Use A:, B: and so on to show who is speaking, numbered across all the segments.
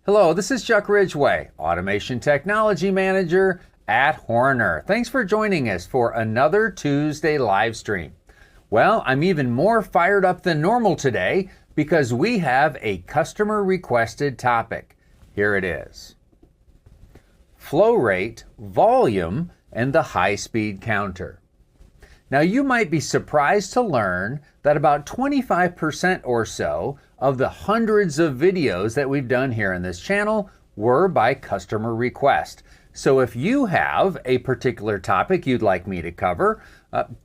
A: Hello, this is Chuck Ridgway, Automation Technology Manager at Horner. Thanks for joining us for another Tuesday live stream. Well, I'm even more fired up than normal today because we have a customer requested topic. Here it is. Flow rate, volume, and the high-speed counter. Now you might be surprised to learn that about 25% or so of the hundreds of videos that we've done here in this channel were by customer request. So if you have a particular topic you'd like me to cover,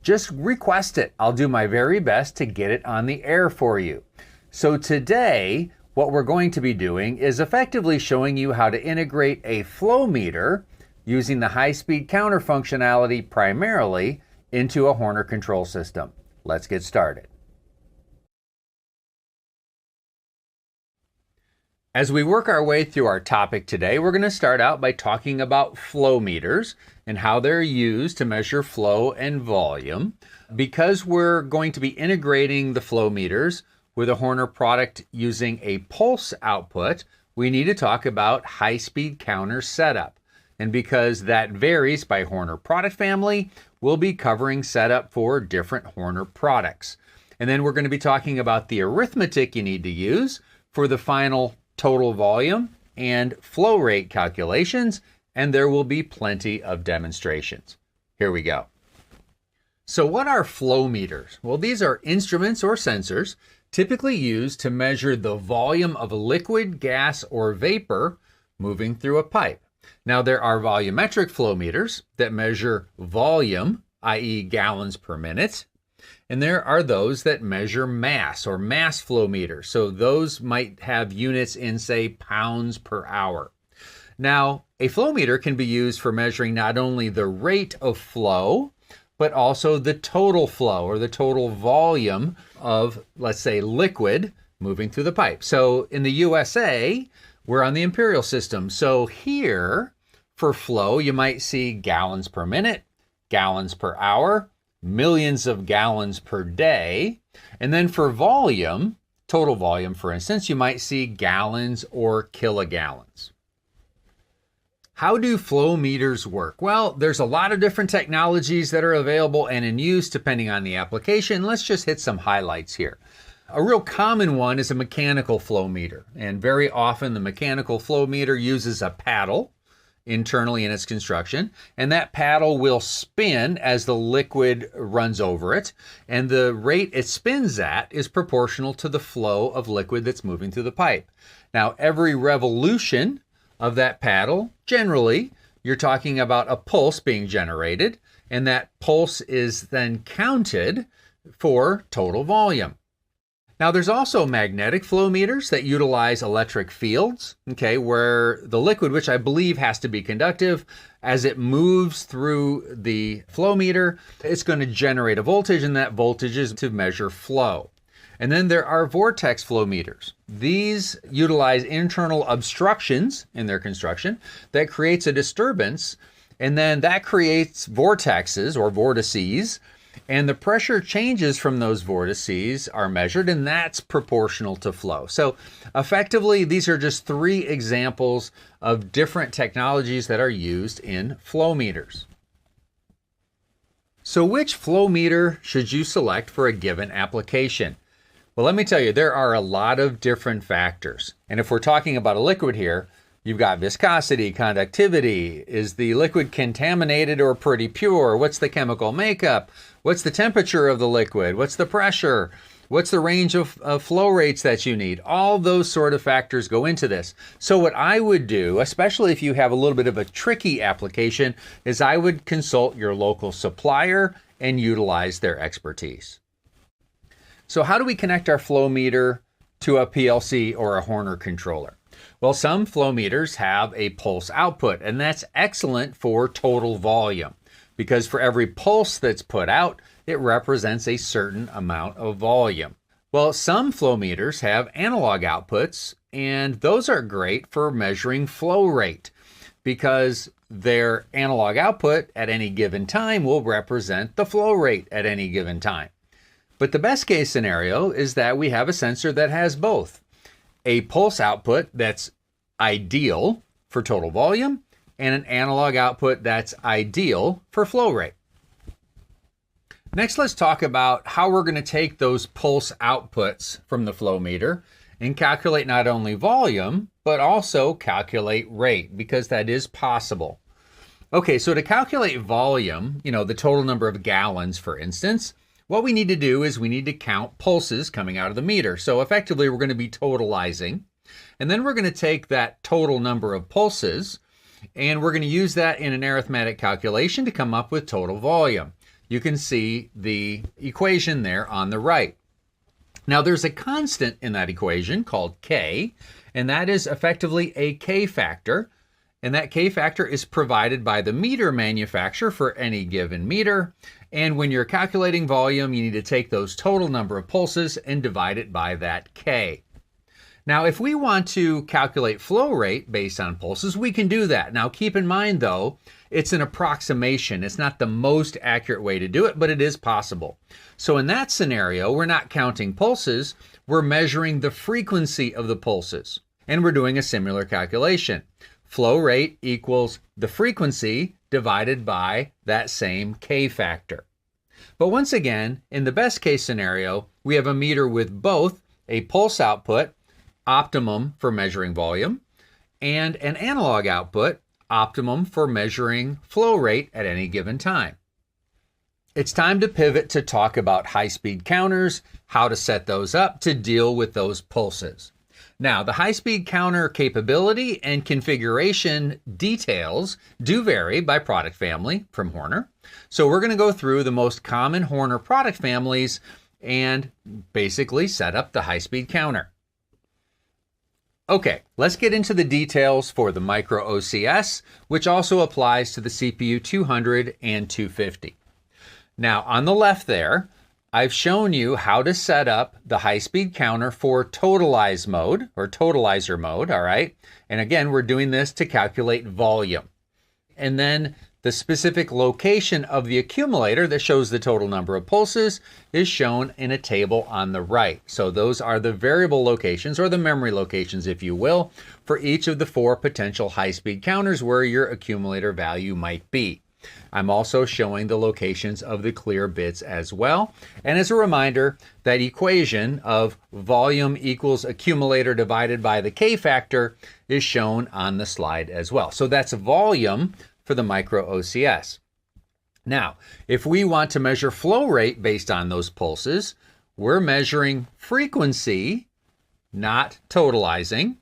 A: just request it. I'll do my very best to get it on the air for you. So today, what we're going to be doing is effectively showing you how to integrate a flow meter using the high-speed counter functionality primarily into a Horner control system. Let's get started. As we work our way through our topic today, we're going to start out by talking about flow meters and how they're used to measure flow and volume. Because we're going to be integrating the flow meters with a Horner product using a pulse output, we need to talk about high-speed counter setup. And because that varies by Horner product family, we'll be covering setup for different Horner products. And then we're going to be talking about the arithmetic you need to use for the final total volume and flow rate calculations, and there will be plenty of demonstrations. Here we go. So what are flow meters? Well, these are instruments or sensors typically used to measure the volume of a liquid, gas, or vapor moving through a pipe. Now, there are volumetric flow meters that measure volume, i.e. gallons per minute, and there are those that measure mass or mass flow meters. So those might have units in, say, pounds per hour. Now, a flow meter can be used for measuring not only the rate of flow, but also the total flow or the total volume of, let's say, liquid moving through the pipe. So in the USA, we're on the imperial system. So here, for flow, you might see gallons per minute, gallons per hour, millions of gallons per day. And then for volume, total volume, for instance, you might see gallons or kilogallons. How do flow meters work? Well, there's a lot of different technologies that are available and in use depending on the application. Let's just hit some highlights here. A real common one is a mechanical flow meter, and very often the mechanical flow meter uses a paddle internally in its construction, and that paddle will spin as the liquid runs over it, and the rate it spins at is proportional to the flow of liquid that's moving through the pipe. Now, every revolution of that paddle, generally, you're talking about a pulse being generated, and that pulse is then counted for total volume. Now, there's also magnetic flow meters that utilize electric fields, okay, where the liquid, which I believe has to be conductive, as it moves through the flow meter, it's going to generate a voltage, and that voltage is to measure flow. And then there are vortex flow meters. These utilize internal obstructions in their construction that creates a disturbance, and then that creates vortexes or vortices, and the pressure changes from those vortices are measured, and that's proportional to flow. So effectively, these are just three examples of different technologies that are used in flow meters. So which flow meter should you select for a given application? Well, let me tell you, there are a lot of different factors. And if we're talking about a liquid here, you've got viscosity, conductivity. Is the liquid contaminated or pretty pure? What's the chemical makeup? What's the temperature of the liquid? What's the pressure? What's the range of flow rates that you need? All those sort of factors go into this. So what I would do, especially if you have a little bit of a tricky application, is I would consult your local supplier and utilize their expertise. So how do we connect our flow meter to a PLC or a Horner controller? Well, some flow meters have a pulse output, and that's excellent for total volume because for every pulse that's put out, it represents a certain amount of volume. Well, some flow meters have analog outputs, and those are great for measuring flow rate because their analog output at any given time will represent the flow rate at any given time. But the best case scenario is that we have a sensor that has both a pulse output that's ideal for total volume, and an analog output that's ideal for flow rate. Next, let's talk about how we're going to take those pulse outputs from the flow meter and calculate not only volume, but also calculate rate, because that is possible. Okay, so to calculate volume, the total number of gallons, for instance, what we need to do is we need to count pulses coming out of the meter. So effectively, we're going to be totalizing. And then we're going to take that total number of pulses, and we're going to use that in an arithmetic calculation to come up with total volume. You can see the equation there on the right. Now, there's a constant in that equation called K, and that is effectively a K factor. And that K factor is provided by the meter manufacturer for any given meter. And when you're calculating volume, you need to take those total number of pulses and divide it by that K. Now, if we want to calculate flow rate based on pulses, we can do that. Now, keep in mind, though, it's an approximation. It's not the most accurate way to do it, but it is possible. So in that scenario, we're not counting pulses. We're measuring the frequency of the pulses. And we're doing a similar calculation. Flow rate equals the frequency divided by that same K factor. But once again, in the best case scenario, we have a meter with both a pulse output, optimum for measuring volume, and an analog output, optimum for measuring flow rate at any given time. It's time to pivot to talk about high-speed counters, how to set those up to deal with those pulses. Now, the high-speed counter capability and configuration details do vary by product family from Horner. So we're going to go through the most common Horner product families and basically set up the high-speed counter. Okay, let's get into the details for the micro OCS, which also applies to the CPU 200 and 250. Now, on the left there, I've shown you how to set up the high-speed counter for totalize mode or totalizer mode, all right? And again, we're doing this to calculate volume. And then the specific location of the accumulator that shows the total number of pulses is shown in a table on the right. So those are the variable locations, or the memory locations, if you will, for each of the 4 potential high-speed counters where your accumulator value might be. I'm also showing the locations of the clear bits as well. And as a reminder, that equation of volume equals accumulator divided by the K factor is shown on the slide as well. So that's volume for the micro OCS. Now, if we want to measure flow rate based on those pulses, we're measuring frequency, not totalizing.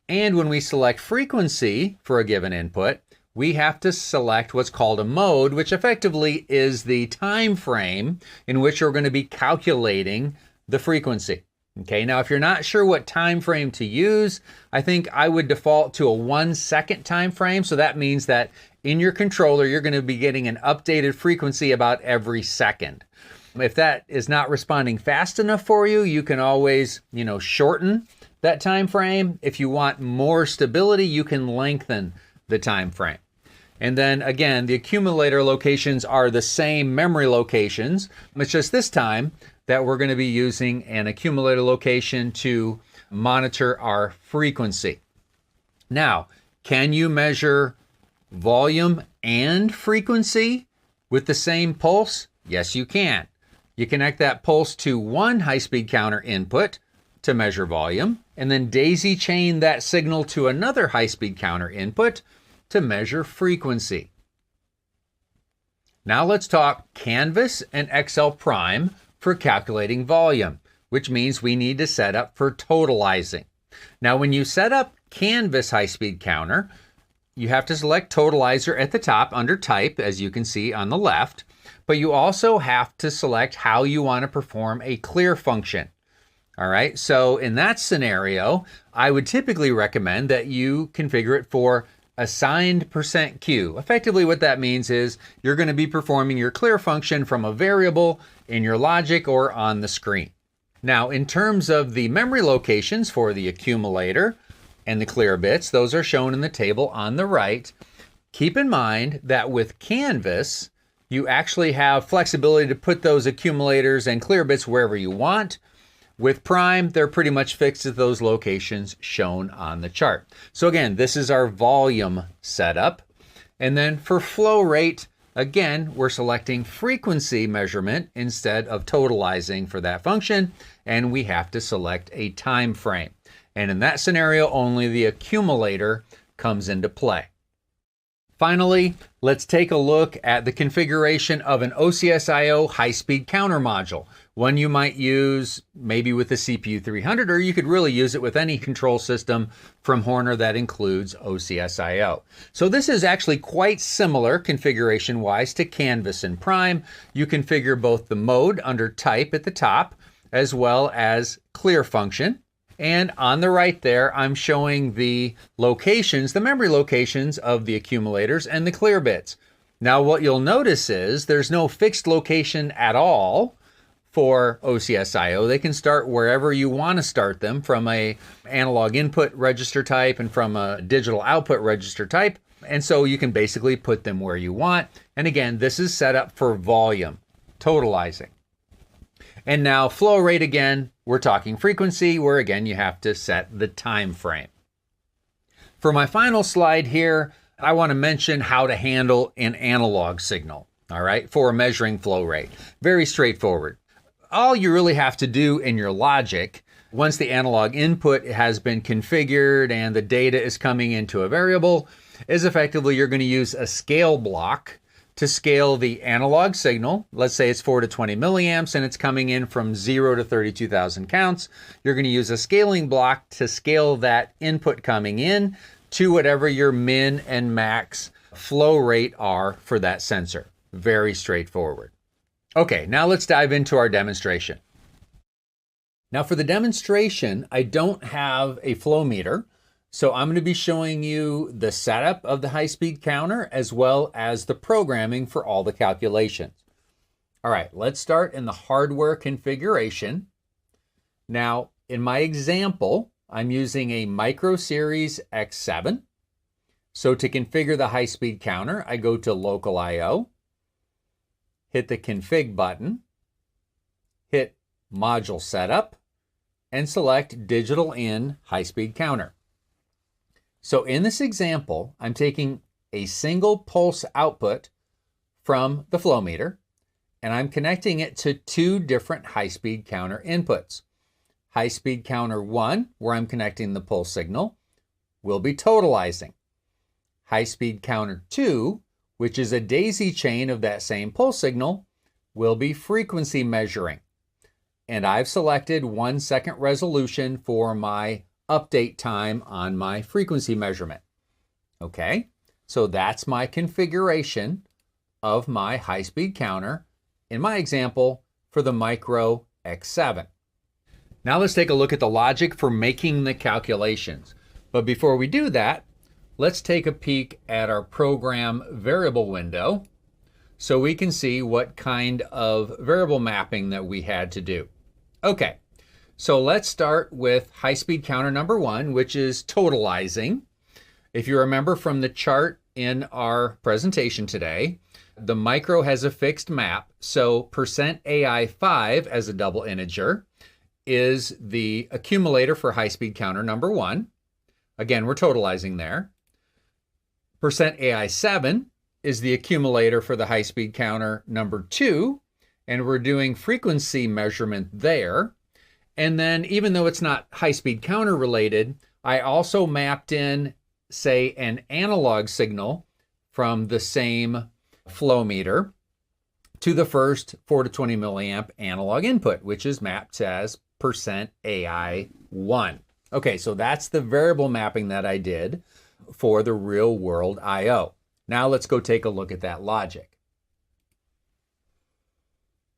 A: And when we select frequency for a given input, we have to select what's called a mode, which effectively is the time frame in which we're going to be calculating the frequency. Okay, now if you're not sure what time frame to use, I think I would default to a 1-second time frame. So that means that in your controller, you're going to be getting an updated frequency about every second. If that is not responding fast enough for you, you can always, shorten that time frame. If you want more stability, you can lengthen the time frame. And then again, the accumulator locations are the same memory locations. It's just this time that we're going to be using an accumulator location to monitor our frequency. Now, can you measure volume and frequency with the same pulse? Yes, you can. You connect that pulse to one high-speed counter input to measure volume, and then daisy chain that signal to another high-speed counter input to measure frequency. Now let's talk Canvas and Excel Prime for calculating volume, which means we need to set up for totalizing. Now when you set up Canvas high-speed counter, you have to select totalizer at the top under type, as you can see on the left, but you also have to select how you want to perform a clear function. All right, so in that scenario, I would typically recommend that you configure it for assigned %Q. Effectively what that means is you're going to be performing your clear function from a variable in your logic or on the screen. Now in terms of the memory locations for the accumulator and the clear bits, those are shown in the table on the right. Keep in mind that with Canvas, you actually have flexibility to put those accumulators and clear bits wherever you want. With prime, they're pretty much fixed at those locations shown on the chart. So again, this is our volume setup. And then for flow rate, again, we're selecting frequency measurement instead of totalizing for that function, and we have to select a time frame. And in that scenario, only the accumulator comes into play. Finally, let's take a look at the configuration of an OCS-IO high-speed counter module. One you might use maybe with the CPU 300, or you could really use it with any control system from Horner that includes OCS-IO. So this is actually quite similar configuration-wise to Canvas and Prime. You configure both the mode under type at the top, as well as clear function. And on the right there, I'm showing the locations, the memory locations of the accumulators and the clear bits. Now, what you'll notice is there's no fixed location at all for OCS-IO. They can start wherever you want to start them, from a analog input register type and from a digital output register type. And so you can basically put them where you want. And again, this is set up for volume, totalizing. And now flow rate, again, we're talking frequency, where again, you have to set the time frame. For my final slide here, I want to mention how to handle an analog signal, all right, for measuring flow rate. Very straightforward. All you really have to do in your logic, once the analog input has been configured and the data is coming into a variable, is effectively you're going to use a scale block to scale the analog signal. Let's say it's 4 to 20 milliamps and it's coming in from 0 to 32,000 counts. You're going to use a scaling block to scale that input coming in to whatever your min and max flow rate are for that sensor. Very straightforward. Okay, now let's dive into our demonstration. Now for the demonstration, I don't have a flow meter. So I'm going to be showing you the setup of the high-speed counter as well as the programming for all the calculations. All right, let's start in the hardware configuration. Now, in my example, I'm using a Micro Series X7. So to configure the high-speed counter, I go to Local I/O, hit the Config button, hit Module Setup, and select Digital In High-Speed Counter. So in this example, I'm taking a single pulse output from the flow meter, and I'm connecting it to two different high-speed counter inputs. High-speed counter 1, where I'm connecting the pulse signal, will be totalizing. High-speed counter 2, which is a daisy chain of that same pulse signal, will be frequency measuring. And I've selected 1 second resolution for my update time on my frequency measurement. Okay, so that's my configuration of my high-speed counter in my example for the Micro X7. Now let's take a look at the logic for making the calculations. But before we do that, let's take a peek at our program variable window so we can see what kind of variable mapping that we had to do. Okay. So let's start with high-speed counter number 1, which is totalizing. If you remember from the chart in our presentation today, the micro has a fixed map. So %AI5 as a double integer is the accumulator for high-speed counter number 1. Again, we're totalizing there. %AI7 is the accumulator for the high-speed counter number 2, and we're doing frequency measurement there. And then even though it's not high-speed counter related, I also mapped in, say, an analog signal from the same flow meter to the first 4 to 20 milliamp analog input, which is mapped as %AI1. Okay, so that's the variable mapping that I did for the real world I/O. Now let's go take a look at that logic.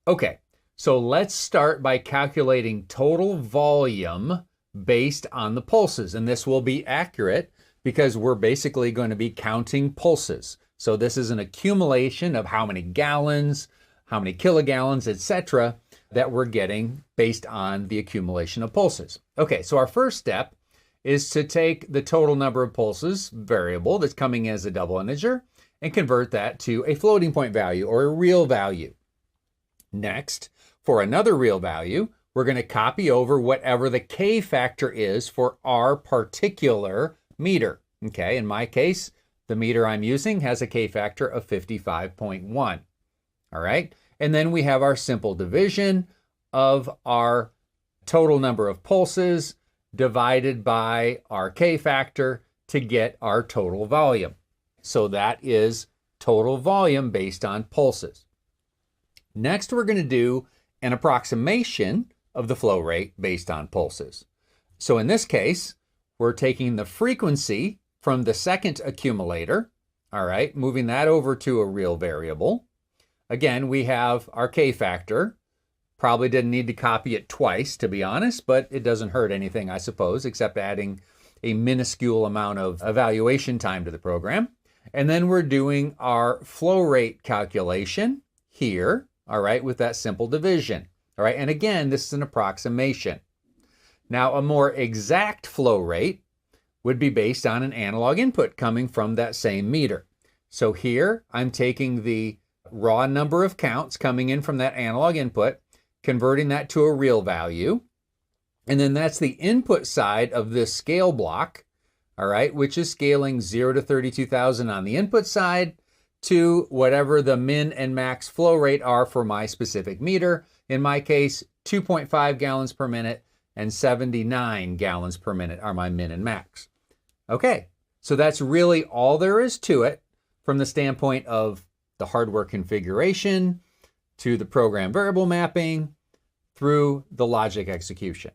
A: Okay. So let's start by calculating total volume based on the pulses. And this will be accurate because we're basically going to be counting pulses. So this is an accumulation of how many gallons, how many kilogallons, etc., that we're getting based on the accumulation of pulses. Okay, so our first step is to take the total number of pulses variable that's coming as a double integer and convert that to a floating point value or a real value. Next, for another real value, we're going to copy over whatever the K factor is for our particular meter. Okay, in my case, the meter I'm using has a K factor of 55.1. All right, and then we have our simple division of our total number of pulses divided by our K factor to get our total volume. So that is total volume based on pulses. Next, we're going to do an approximation of the flow rate based on pulses. So in this case, we're taking the frequency from the second accumulator, all right, moving that over to a real variable. Again, we have our K factor. Probably didn't need to copy it twice, to be honest, but it doesn't hurt anything, I suppose, except adding a minuscule amount of evaluation time to the program. And then we're doing our flow rate calculation here, all right, with that simple division. All right, and again, this is an approximation. Now, a more exact flow rate would be based on an analog input coming from that same meter. So here, I'm taking the raw number of counts coming in from that analog input, converting that to a real value, and then that's the input side of this scale block, all right, which is scaling 0 to 32,000 on the input side to whatever the min and max flow rate are for my specific meter. In my case, 2.5 gallons per minute and 79 gallons per minute are my min and max. Okay, so that's really all there is to it from the standpoint of the hardware configuration to the program variable mapping through the logic execution.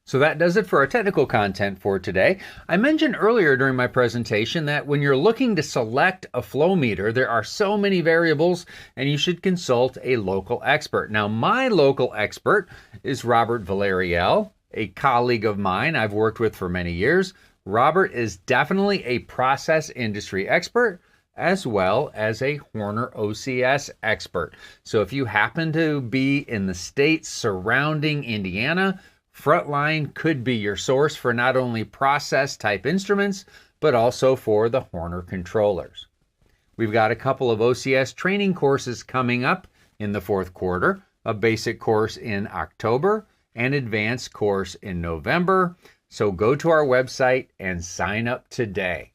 A: So that does it for our technical content for today. I mentioned earlier during my presentation that when you're looking to select a flow meter, there are so many variables and you should consult a local expert. Now, my local expert is Robert Valeriel, a colleague of mine I've worked with for many years. Robert is definitely a process industry expert as well as a Horner OCS expert. So if you happen to be in the states surrounding Indiana, Frontline could be your source for not only process type instruments, but also for the Horner controllers. We've got a couple of OCS training courses coming up in the fourth quarter, a basic course in October, an advanced course in November. So go to our website and sign up today.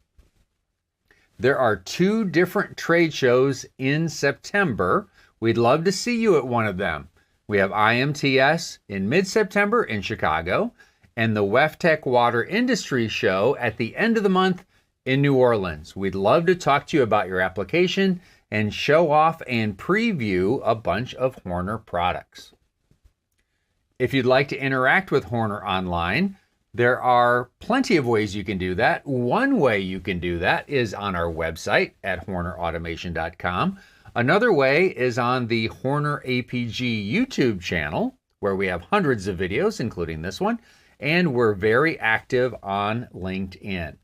A: There are 2 different trade shows in September. We'd love to see you at one of them. We have IMTS in mid-September in Chicago and the WEFTEC Water Industry Show at the end of the month in New Orleans. We'd love to talk to you about your application and show off and preview a bunch of Horner products. If you'd like to interact with Horner online, there are plenty of ways you can do that. One way you can do that is on our website at hornerautomation.com. Another way is on the Horner APG YouTube channel, where we have hundreds of videos, including this one, and we're very active on LinkedIn.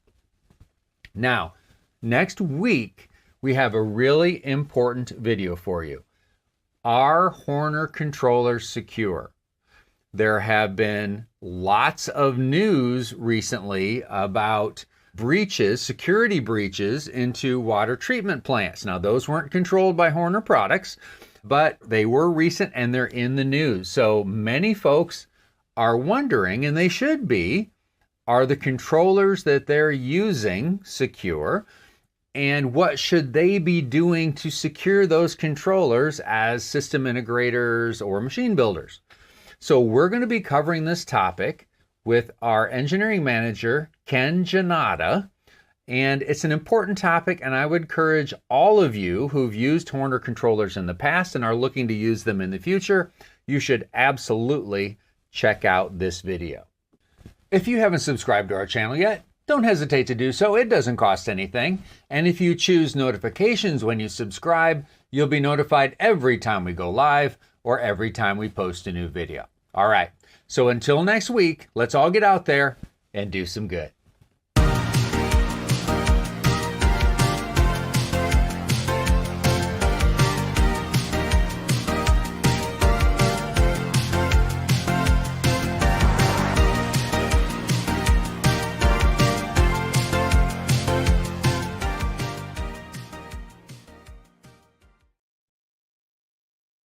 A: Now, next week, we have a really important video for you. Are Horner controllers secure? There have been lots of news recently about breaches, security breaches into water treatment plants. Now, those weren't controlled by Horner products, but they were recent and they're in the news. So many folks are wondering, and they should be, are the controllers that they're using secure? And what should they be doing to secure those controllers as system integrators or machine builders? So we're going to be covering this topic with our engineering manager, Ken Janata, and it's an important topic, and I would encourage all of you who've used Horner controllers in the past and are looking to use them in the future, you should absolutely check out this video. If you haven't subscribed to our channel yet, don't hesitate to do so. It doesn't cost anything, and if you choose notifications when you subscribe, you'll be notified every time we go live or every time we post a new video. All right. So until next week, let's all get out there and do some good.